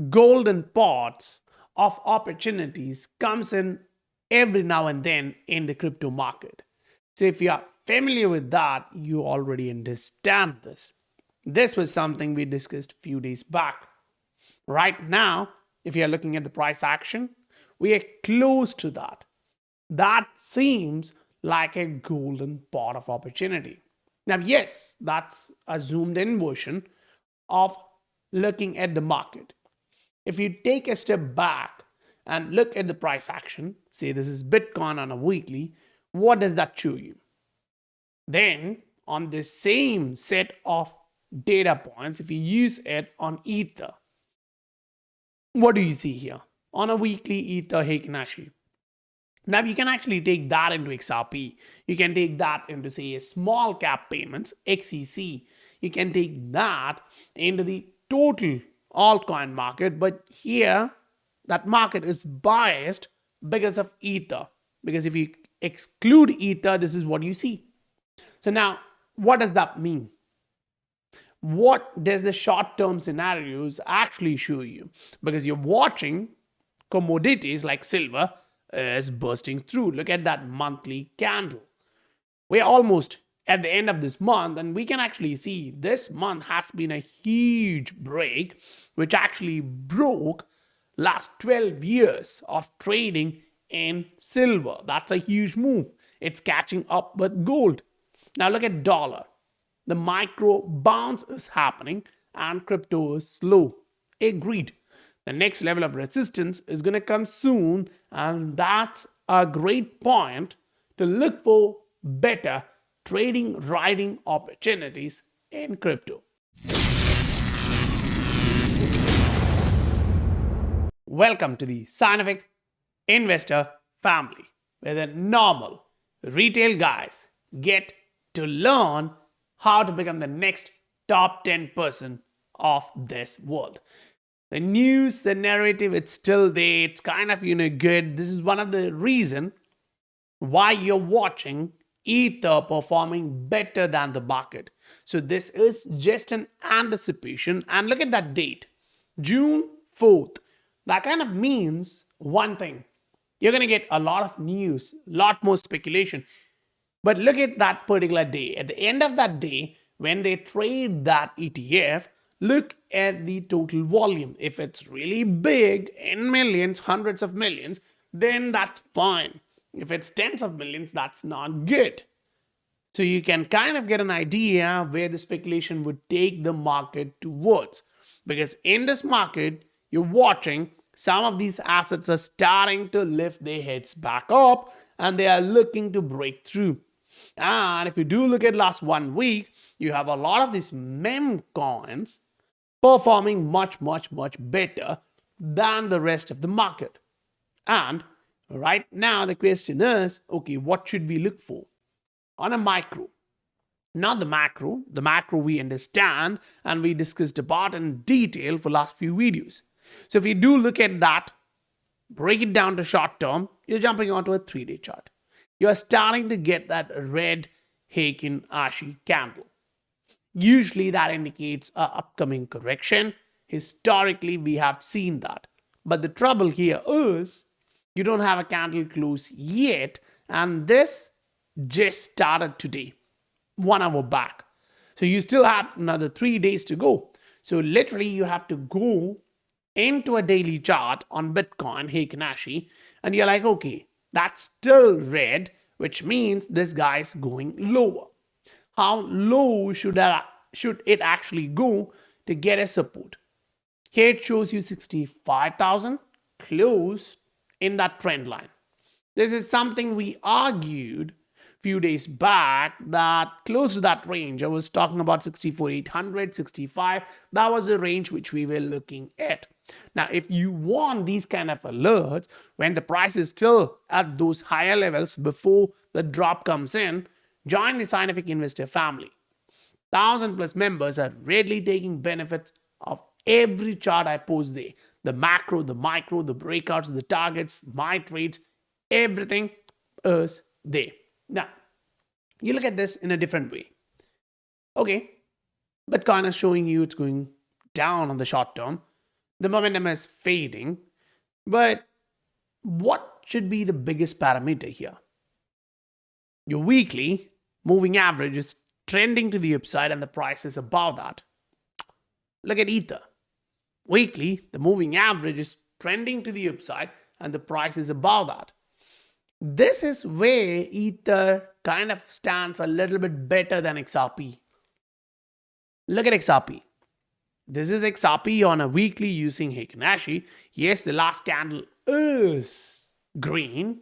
golden pots of opportunities comes in every now and then in the crypto market. So if you are familiar with that, you already understand this. This was something we discussed a few days back. Right now, if you are looking at the price action, we are close to that. That seems like a golden pot of opportunity. Now, yes, that's a zoomed in version of looking at the market. If you take a step back and look at the price action, say this is Bitcoin on a weekly, what does that show you? Then, on the same set of data points, if you use it on Ether, what do you see here? On a weekly Ether Heikin. Now you can actually take that into XRP. You can take that into, say, a small cap payments, XEC. You can take that into the total altcoin market. But here, that market is biased because of Ether. Because if you exclude Ether, this is what you see. So now, what does that mean? What does the short-term scenarios actually show you? Because you're watching commodities like silver is bursting through. Look at that monthly candle. We're almost at the end of this month, and we can actually see this month has been a huge break, which actually broke last 12 years of trading in silver. That's a huge move. It's catching up with gold. Now look at dollar. The micro bounce is happening and crypto is slow. Agreed. The next level of resistance is going to come soon, and that's a great point to look for better trading riding opportunities in crypto. Welcome to the Scientific Investor family, where the normal retail guys get to learn how to become the next top 10% of this world. The news, the narrative, it's still there. It's kind of, good. This is one of the reasons why you're watching Ether performing better than the market. So this is just an anticipation. And look at that date, June 4th. That kind of means one thing. You're going to get a lot of news, a lot more speculation. But look at that particular day. At the end of that day, when they trade that ETF, look at the total volume. If it's really big, in millions, hundreds of millions, then that's fine. If it's tens of millions, that's not good. So you can kind of get an idea where the speculation would take the market towards. Because in this market, you're watching some of these assets are starting to lift their heads back up and they are looking to break through. And if you do look at last 1 week, you have a lot of these meme coins performing much better than the rest of the market. And right now the question is, okay, what should we look for? On a micro, not the macro. The macro we understand and we discussed about in detail for last few videos. So if you do look at that, break it down to short term, you're jumping onto a 3-day chart. You're starting to get that red Heikin Ashi candle. Usually that indicates an upcoming correction. Historically, we have seen that. But the trouble here is you don't have a candle close yet, and this just started today, 1 hour back. So you still have another 3 days to go. So literally you have to go into a daily chart on Bitcoin, Heikin Ashi, and you're like, okay, that's still red, which means this guy is going lower. How low should it actually go to get a support? Here it shows you 65,000, close in that trend line. This is something we argued a few days back, that close to that range. I was talking about 64,800, 65. That was the range which we were looking at. Now, if you want these kind of alerts when the price is still at those higher levels before the drop comes in, join the Scientific Investor family. 1,000+ members are readily taking benefits of every chart I post there. The macro, the micro, the breakouts, the targets, my trades, everything is there. Now, you look at this in a different way. Okay, Bitcoin is showing you it's going down on the short term. The momentum is fading. But what should be the biggest parameter here? Your weekly moving average is trending to the upside and the price is above that. Look at Ether. Weekly, the moving average is trending to the upside and the price is above that. This is where Ether kind of stands a little bit better than XRP. Look at XRP. This is XRP on a weekly using Heikin. Yes, the last candle is green,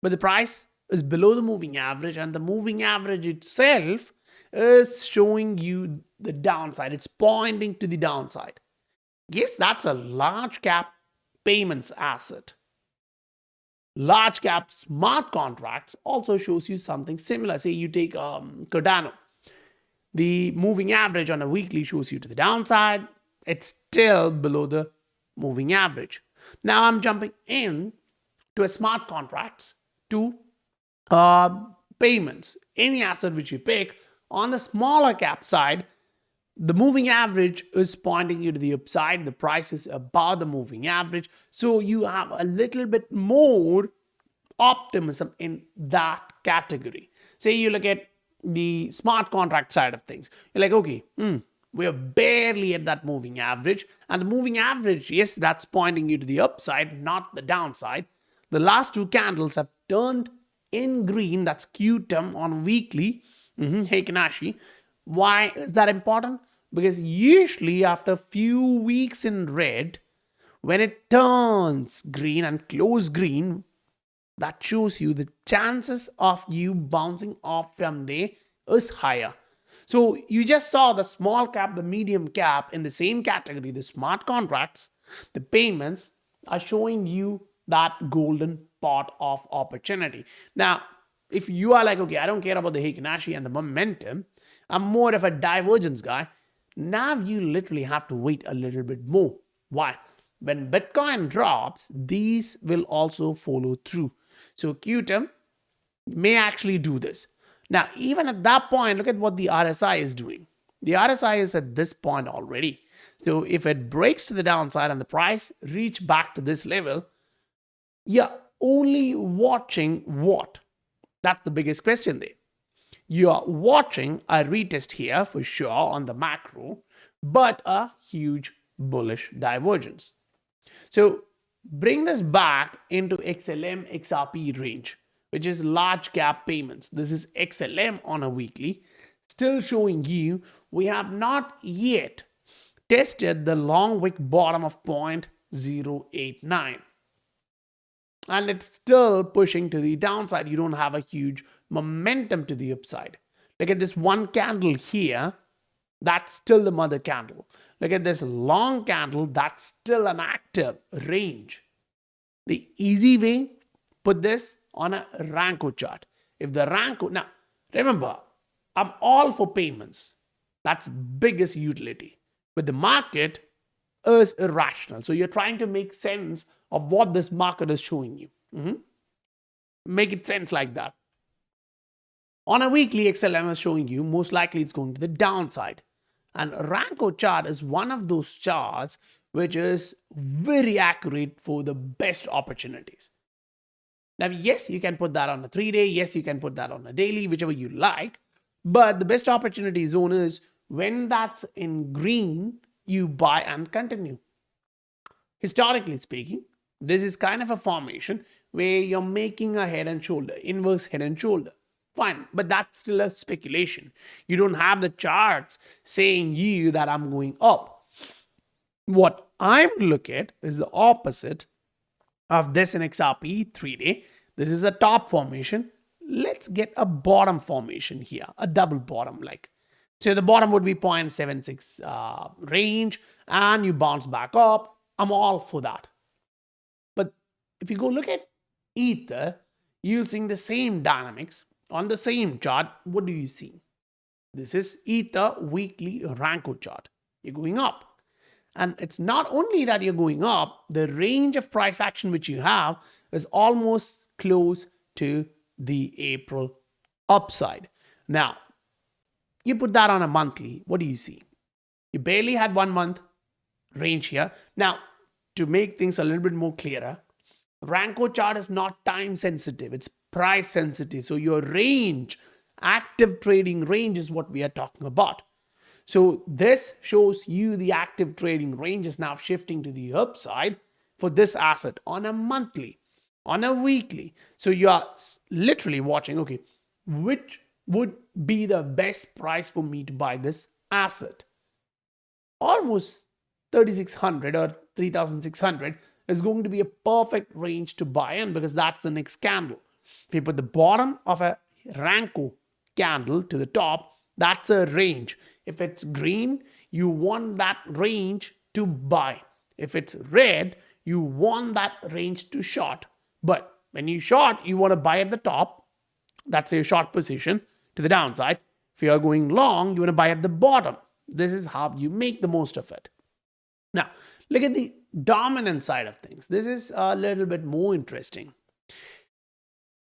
but the price is below the moving average, and the moving average itself is showing you the downside. It's pointing to the downside. Yes, that's a large cap payments asset. Large cap smart contracts also shows you something similar. Say you take Cardano. The moving average on a weekly shows you to the downside. It's still below the moving average. Now I'm jumping in to a smart contracts to payments. Any asset which you pick on the smaller cap side, the moving average is pointing you to the upside. The price is above the moving average. So you have a little bit more optimism in that category. Say you look at the smart contract side of things. You're like, okay, we're barely at that moving average. And the moving average, yes, that's pointing you to the upside, not the downside. The last two candles have turned in green. That's QTM on weekly. Heikin. Why is that important? Because usually after a few weeks in red, when it turns green and close green, that shows you the chances of you bouncing off from there is higher. So you just saw the small cap, the medium cap in the same category, the smart contracts, the payments are showing you that golden pot of opportunity. Now, if you are like, okay, I don't care about the Heikin and the momentum, I'm more of a divergence guy. Now you literally have to wait a little bit more. Why? When Bitcoin drops, these will also follow through. So QTM may actually do this. Now, even at that point, look at what the RSI is doing. The RSI is at this point already. So if it breaks to the downside and the price reach back to this level, you're only watching what? That's the biggest question there. You are watching a retest here for sure on the macro, but a huge bullish divergence. So bring this back into XLM XRP range, which is large cap payments. This is XLM on a weekly, still showing you we have not yet tested the long wick bottom of 0.089. And it's still pushing to the downside. You don't have a huge momentum to the upside. Look at this one candle here. That's still the mother candle. Look at this long candle. That's still an active range. The easy way, put this on a Ranko chart. If the Ranko, now remember, I'm all for payments. That's biggest utility. But the market is irrational. So you're trying to make sense of what this market is showing you. Make it sense like that. On a weekly, XLM is showing you most likely it's going to the downside. And Ranko chart is one of those charts which is very accurate for the best opportunities. Now, yes, you can put that on a 3-day. Yes, you can put that on a daily, whichever you like. But the best opportunity zone is when that's in green, you buy and continue. Historically speaking, this is kind of a formation where you're making a head and shoulder, inverse head and shoulder. Fine, but that's still a speculation. You don't have the charts saying you that I'm going up. What I would look at is the opposite of this in XRP 3-day. This is a top formation. Let's get a bottom formation here, a double bottom like. So the bottom would be 0.76 range and you bounce back up. I'm all for that. But if you go look at Ether using the same dynamics on the same chart, what do you see? This is Ether weekly Ranko chart. You're going up. And it's not only that you're going up, the range of price action which you have is almost close to the April upside. Now, you put that on a monthly, what do you see? You barely had 1 month range here. Now, to make things a little bit more clearer, Ranko chart is not time sensitive, it's price sensitive. So your range, active trading range is what we are talking about. So this shows you the active trading range is now shifting to the upside for this asset on a monthly, on a weekly. So you are literally watching, okay, which would be the best price for me to buy this asset? Almost 3,600 or 3,600 is going to be a perfect range to buy in because that's the next candle. If you put the bottom of a Ranko candle to the top, that's a range. If it's green, you want that range to buy. If it's red, you want that range to short. But when you short, you want to buy at the top. That's a short position to the downside. If you are going long, you want to buy at the bottom. This is how you make the most of it. Now, look at the dominant side of things. This is a little bit more interesting.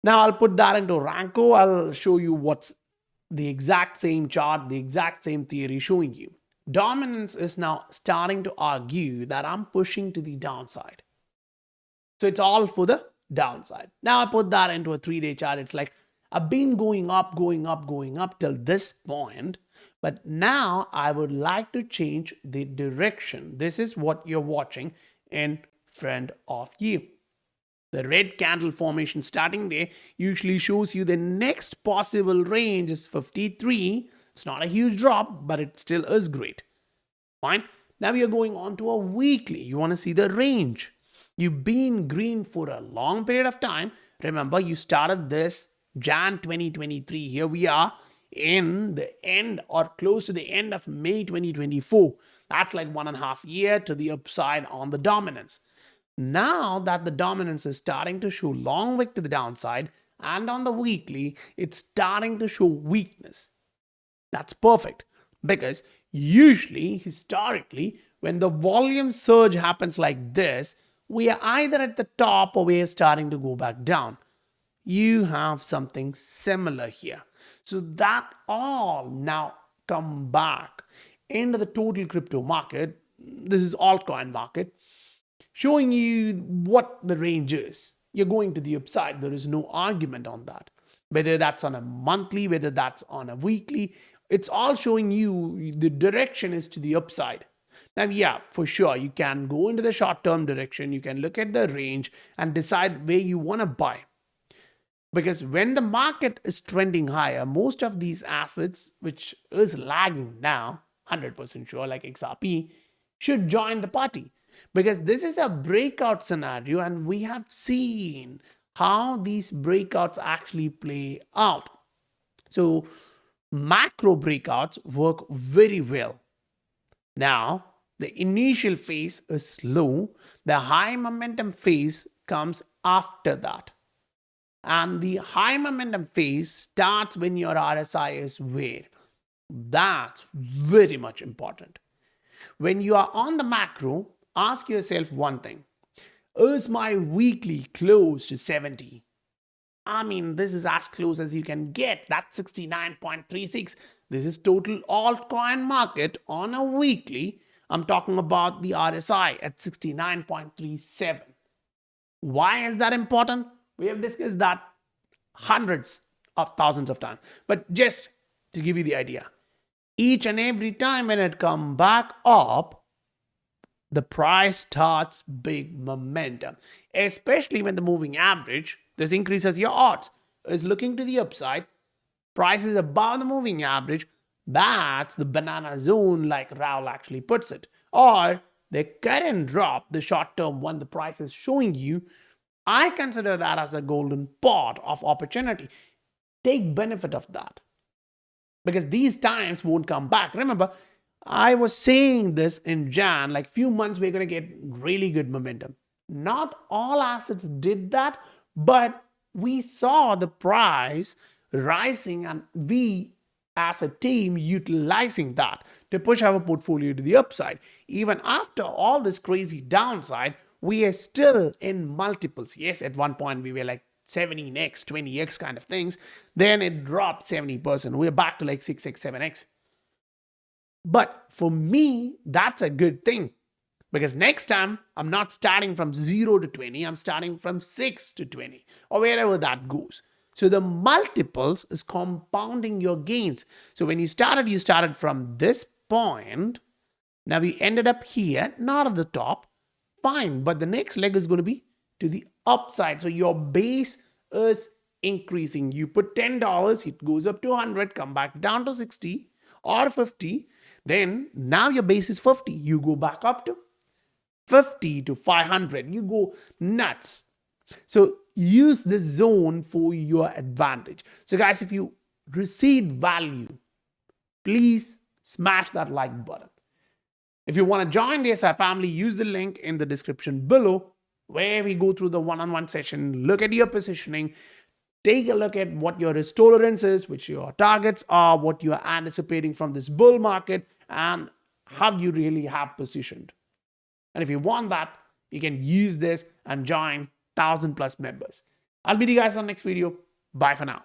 Now, I'll put that into Ranko. I'll show you what's the exact same chart, the exact same theory showing you. Dominance is now starting to argue that I'm pushing to the downside. So it's all for the downside. Now I put that into a 3-day chart. It's like I've been going up till this point. But now I would like to change the direction. This is what you're watching in front of you. The red candle formation starting there usually shows you the next possible range is 53. It's not a huge drop, but it still is great. Fine. Now we are going on to a weekly. You want to see the range. You've been green for a long period of time. Remember, you started this Jan 2023. Here we are in the end or close to the end of May 2024. That's like 1.5 years to the upside on the dominance. Now that the dominance is starting to show long wick to the downside and on the weekly, it's starting to show weakness. That's perfect because usually, historically, when the volume surge happens like this, we are either at the top or we are starting to go back down. You have something similar here. So that all now come back into the total crypto market. This is altcoin market, showing you what the range is. You're going to the upside. There is no argument on that. Whether that's on a monthly, whether that's on a weekly, it's all showing you the direction is to the upside. Now, yeah, for sure, you can go into the short-term direction. You can look at the range and decide where you want to buy. Because when the market is trending higher, most of these assets, which is lagging now, 100% sure, like XRP, should join the party. Because this is a breakout scenario and we have seen how these breakouts actually play out. So macro breakouts work very well. Now, the initial phase is slow. The high momentum phase comes after that. And the high momentum phase starts when your RSI is where. That's very much important. When you are on the macro, ask yourself one thing. Is my weekly close to 70? I mean, this is as close as you can get. That's 69.36. This is total altcoin market on a weekly. I'm talking about the RSI at 69.37. Why is that important? We have discussed that hundreds of thousands of times. But just to give you the idea, each and every time when it comes back up, the price starts big momentum, especially when the moving average, this increases your odds, is looking to the upside. Price is above the moving average. That's the banana zone, like Raul actually puts it. Or the current drop, the short-term one, the price is showing you. I consider that as a golden pot of opportunity. Take benefit of that. Because these times won't come back. Remember, I was saying this in Jan, like few months we're going to get really good momentum. Not all assets did that, but we saw the price rising and we as a team utilizing that to push our portfolio to the upside. Even after all this crazy downside, we are still in multiples. Yes, at one point we were like 17x, 20x kind of things. Then it dropped 70%. We're back to like 6x, 7x. But for me, that's a good thing. Because next time, I'm not starting from 0 to 20, I'm starting from 6 to 20, or wherever that goes. So the multiples is compounding your gains. So when you started from this point. Now we ended up here, not at the top. Fine, but the next leg is going to be to the upside. So your base is increasing. You put $10, it goes up to 100, come back down to 60 or 50. Then now your base is 50. You go back up to 50 to 500. You go nuts. So use this zone for your advantage. So guys, if you received value, please smash that like button. If you want to join the SI family, use the link in the description below where we go through the one-on-one session, look at your positioning, take a look at what your risk tolerance is, which your targets are, what you are anticipating from this bull market, and how you really have positioned. And if you want that, you can use this and join 1,000+ members. I'll meet you guys on the next video. Bye for now.